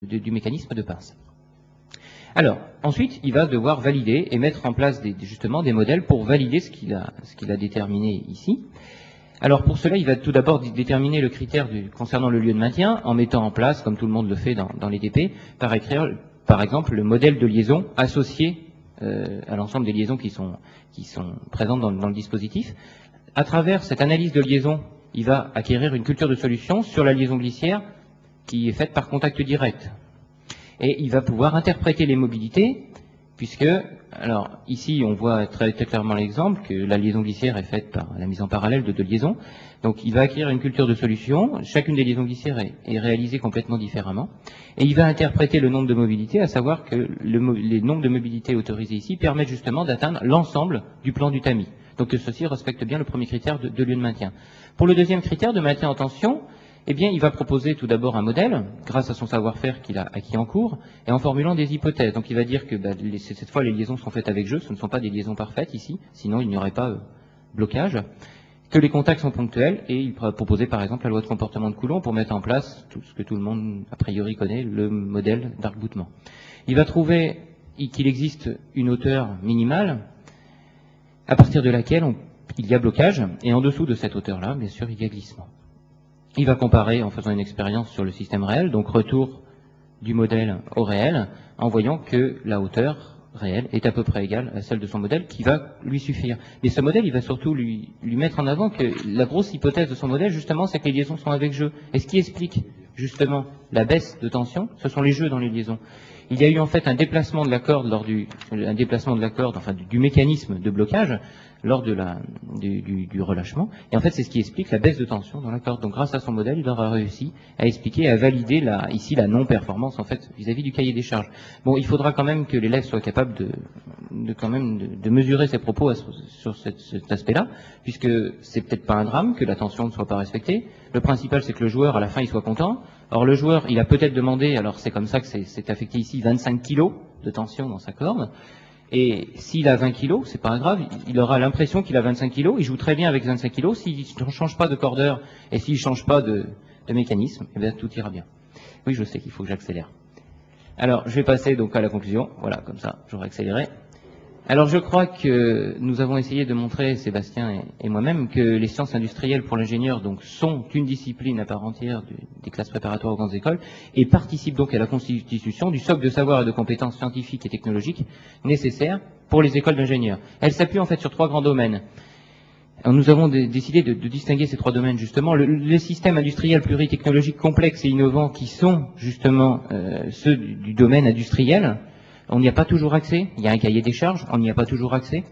du mécanisme de pince. Alors, ensuite, il va devoir valider et mettre en place justement des modèles pour valider ce qu'il a déterminé ici. Alors pour cela, il va tout d'abord déterminer le critère concernant le lieu de maintien en mettant en place, comme tout le monde le fait dans les DP, par exemple le modèle de liaison associé à l'ensemble des liaisons qui sont présentes dans le dispositif. À travers cette analyse de liaison, il va acquérir une culture de solution sur la liaison glissière qui est faite par contact direct. Et il va pouvoir interpréter les mobilités, puisque, alors ici on voit très clairement l'exemple que la liaison glissière est faite par la mise en parallèle de deux liaisons. Donc il va acquérir une culture de solution, chacune des liaisons glissières est réalisée complètement différemment, et il va interpréter le nombre de mobilités, à savoir que les nombres de mobilités autorisés ici permettent justement d'atteindre l'ensemble du plan du tamis. Donc que ceci respecte bien le premier critère de lieu de maintien. Pour le deuxième critère de maintien en tension, eh bien, il va proposer tout d'abord un modèle, grâce à son savoir-faire qu'il a acquis en cours, et en formulant des hypothèses. Donc il va dire que cette fois les liaisons sont faites avec jeu, ce ne sont pas des liaisons parfaites ici, sinon il n'y aurait pas blocage, que les contacts sont ponctuels, et il va proposer par exemple la loi de comportement de Coulomb pour mettre en place tout ce que tout le monde a priori connaît, le modèle d'arc-boutement. Il va trouver qu'il existe une hauteur minimale, à partir de laquelle il y a blocage, et en dessous de cette hauteur-là, bien sûr, il y a glissement. Il va comparer en faisant une expérience sur le système réel, donc retour du modèle au réel, en voyant que la hauteur réelle est à peu près égale à celle de son modèle, qui va lui suffire. Mais ce modèle, il va surtout lui mettre en avant que la grosse hypothèse de son modèle, justement, c'est que les liaisons sont avec jeu. Et ce qui explique, justement, la baisse de tension, ce sont les jeux dans les liaisons. Il y a eu en fait un déplacement de la corde du mécanisme de blocage lors du relâchement. Et en fait, c'est ce qui explique la baisse de tension dans la corde. Donc, grâce à son modèle, il aura réussi à expliquer et à valider ici la non-performance en fait vis-à-vis du cahier des charges. Bon, il faudra quand même que l'élève soit capable de mesurer ses propos sur cet aspect-là, puisque c'est peut-être pas un drame que la tension ne soit pas respectée. Le principal, c'est que le joueur, à la fin, il soit content. Or, le joueur, il a peut-être demandé, alors c'est comme ça que c'est affecté ici, 25 kg de tension dans sa corde. Et s'il a 20 kg, c'est pas grave, il aura l'impression qu'il a 25 kg, il joue très bien avec 25 kg, s'il ne change pas de cordeur et s'il ne change pas de mécanisme, eh bien tout ira bien. Oui, je sais qu'il faut que j'accélère. Alors, je vais passer donc à la conclusion, voilà, comme ça, j'aurai accéléré. Alors, je crois que nous avons essayé de montrer, Sébastien et moi-même, que les sciences industrielles pour l'ingénieur donc sont une discipline à part entière des classes préparatoires aux grandes écoles et participent donc à la constitution du socle de savoir et de compétences scientifiques et technologiques nécessaires pour les écoles d'ingénieurs. Elles s'appuient en fait sur trois grands domaines. Alors, nous avons décidé de distinguer ces trois domaines justement. Les systèmes industriels pluritechnologiques complexes et innovants qui sont justement ceux du domaine industriel. On n'y a pas toujours accès, il y a un cahier des charges, on n'y a pas toujours accès.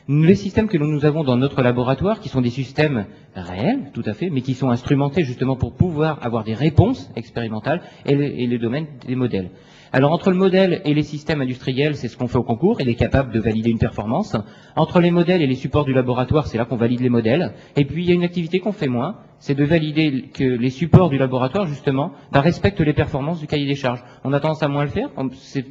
Les systèmes que nous avons dans notre laboratoire, qui sont des systèmes réels, tout à fait, mais qui sont instrumentés justement pour pouvoir avoir des réponses expérimentales, et les domaines des modèles. Alors entre le modèle et les systèmes industriels, c'est ce qu'on fait au concours, il est capable de valider une performance. Entre les modèles et les supports du laboratoire, c'est là qu'on valide les modèles. Et puis il y a une activité qu'on fait moins, c'est de valider que les supports du laboratoire, justement, respectent les performances du cahier des charges. On a tendance à moins le faire,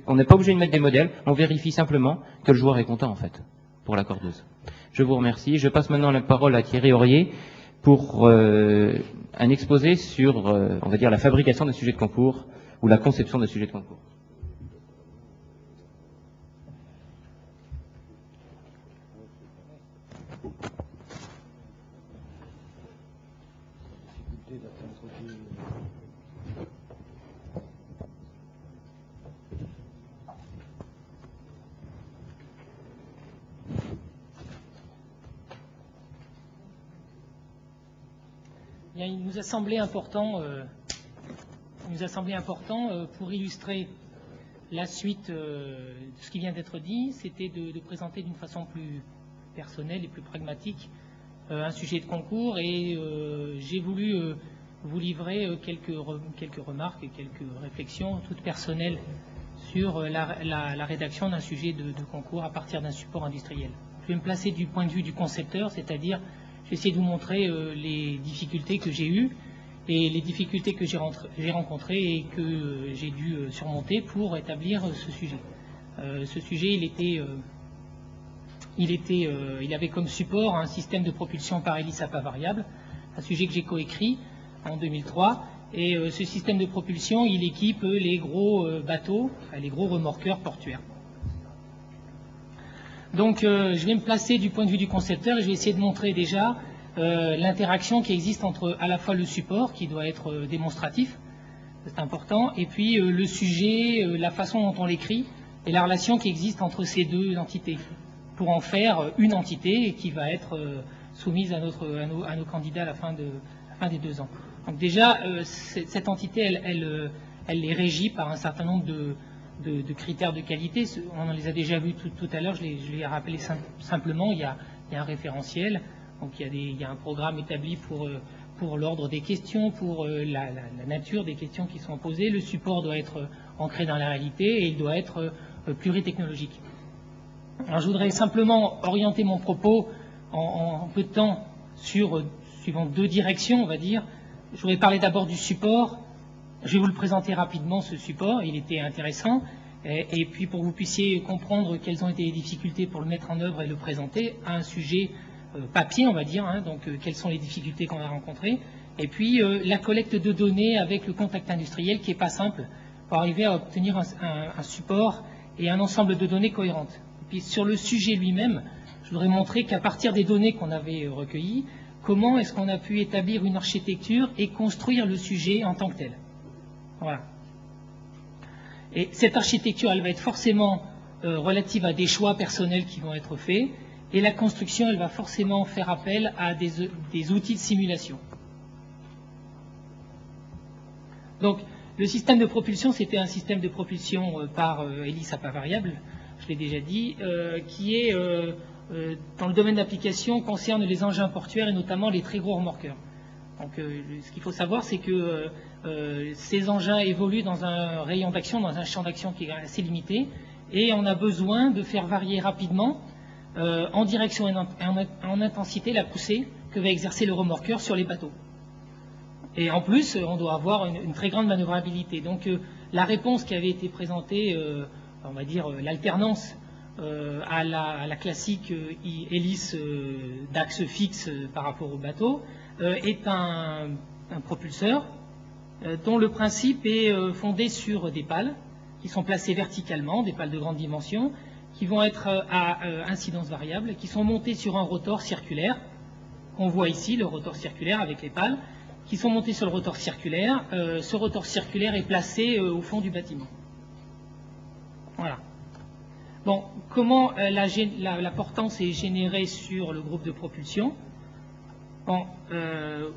on n'est pas obligé de mettre des modèles, on vérifie simplement que le joueur est content en fait, pour la cordeuse. Je vous remercie. Je passe maintenant la parole à Thierry Aurier pour un exposé sur, on va dire, la fabrication d'un sujet de concours, ou la conception d'un sujet de concours. Bien, il nous a semblé important, pour illustrer la suite de ce qui vient d'être dit, c'était de présenter d'une façon plus personnelle et plus pragmatique un sujet de concours, et j'ai voulu vous livrer quelques remarques et quelques réflexions toutes personnelles sur la rédaction d'un sujet de concours à partir d'un support industriel. Je vais me placer du point de vue du concepteur, c'est-à-dire je vais essayer de vous montrer les difficultés que j'ai eues et les difficultés que j'ai rencontrées et que j'ai dû surmonter pour établir ce sujet. Ce sujet, il avait comme support un système de propulsion par hélice à pas variable, un sujet que j'ai coécrit en 2003 Et ce système de propulsion, il équipe les gros bateaux, les gros remorqueurs portuaires. Donc je vais me placer du point de vue du concepteur et je vais essayer de montrer déjà l'interaction qui existe entre à la fois le support, qui doit être démonstratif, c'est important, et puis le sujet, la façon dont on l'écrit, et la relation qui existe entre ces deux entités, pour en faire une entité qui va être soumise à nos candidats à la fin des 2 ans. Donc déjà, cette entité, elle est régie par un certain nombre de critères de qualité. On les a déjà vus tout à l'heure, je les ai rappelés simplement. Il y a un référentiel, donc il y a un programme établi pour l'ordre des questions, pour la nature des questions qui sont posées. Le support doit être ancré dans la réalité et il doit être pluritechnologique. Alors je voudrais simplement orienter mon propos en peu de temps suivant 2 directions, on va dire. Je voudrais parler d'abord du support. Je vais vous le présenter rapidement, ce support, il était intéressant. Et puis pour que vous puissiez comprendre quelles ont été les difficultés pour le mettre en œuvre et le présenter à un sujet papier, on va dire, hein, donc quelles sont les difficultés qu'on a rencontrées. Et puis la collecte de données avec le contact industriel qui n'est pas simple pour arriver à obtenir un support et un ensemble de données cohérentes. Et puis sur le sujet lui-même, je voudrais montrer qu'à partir des données qu'on avait recueillies, comment est-ce qu'on a pu établir une architecture et construire le sujet en tant que tel. Voilà. Et cette architecture, elle va être forcément relative à des choix personnels qui vont être faits, et la construction, elle va forcément faire appel à des outils de simulation. Donc, le système de propulsion, c'était un système de propulsion par hélice à pas variable, je l'ai déjà dit, qui est, dans le domaine d'application, concerne les engins portuaires et notamment les très gros remorqueurs. Donc, ce qu'il faut savoir, c'est que ces engins évoluent dans un rayon d'action, dans un champ d'action qui est assez limité, et on a besoin de faire varier rapidement, en direction et en intensité, la poussée que va exercer le remorqueur sur les bateaux. Et en plus, on doit avoir une très grande manœuvrabilité. Donc, la réponse qui avait été présentée, on va dire l'alternance à la classique hélice d'axe fixe par rapport au bateau, est un propulseur dont le principe est fondé sur des pales qui sont placées verticalement, des pales de grande dimension, qui vont être à incidence variable, qui sont montées sur un rotor circulaire, qu'on voit ici, le rotor circulaire avec les pales, qui sont montées sur le rotor circulaire. Ce rotor circulaire est placé au fond du bâtiment. Voilà. Bon, comment la portance est générée sur le groupe de propulsion? Bon,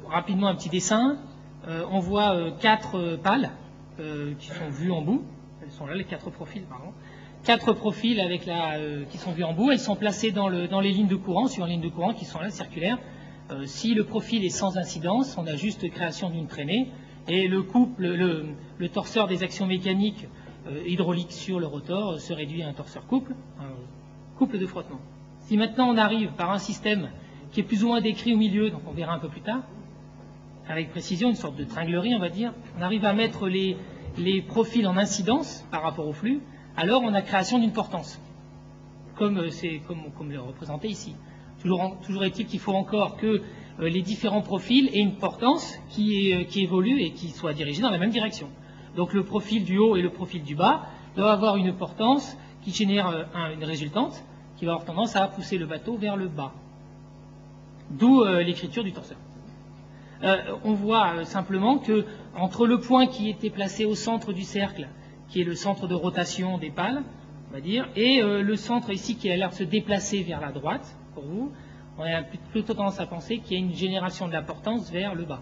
rapidement un petit dessin. On voit 4 pales qui sont vues en bout. Elles sont là, les 4 profils, pardon. 4 profils avec qui sont vus en bout. Elles sont placées dans les lignes de courant, sur les lignes de courant qui sont là, circulaires. Si le profil est sans incidence, on a juste création d'une traînée. Et le torseur des actions mécaniques hydrauliques sur le rotor se réduit à un torseur couple de frottement. Si maintenant on arrive par un système qui est plus ou moins décrit au milieu, donc on verra un peu plus tard, avec précision, une sorte de tringlerie, on va dire, on arrive à mettre les profils en incidence par rapport au flux, alors on a création d'une portance, comme le représenté ici. Toujours est-il qu'il faut encore que les différents profils aient une portance qui évolue et qui soit dirigée dans la même direction. Donc le profil du haut et le profil du bas doivent avoir une portance qui génère une résultante qui va avoir tendance à pousser le bateau vers le bas. D'où l'écriture du torseur. On voit simplement que entre le point qui était placé au centre du cercle, qui est le centre de rotation des pales, on va dire, et le centre ici qui a l'air de se déplacer vers la droite, pour vous, on a plutôt tendance à penser qu'il y a une génération de la portance vers le bas.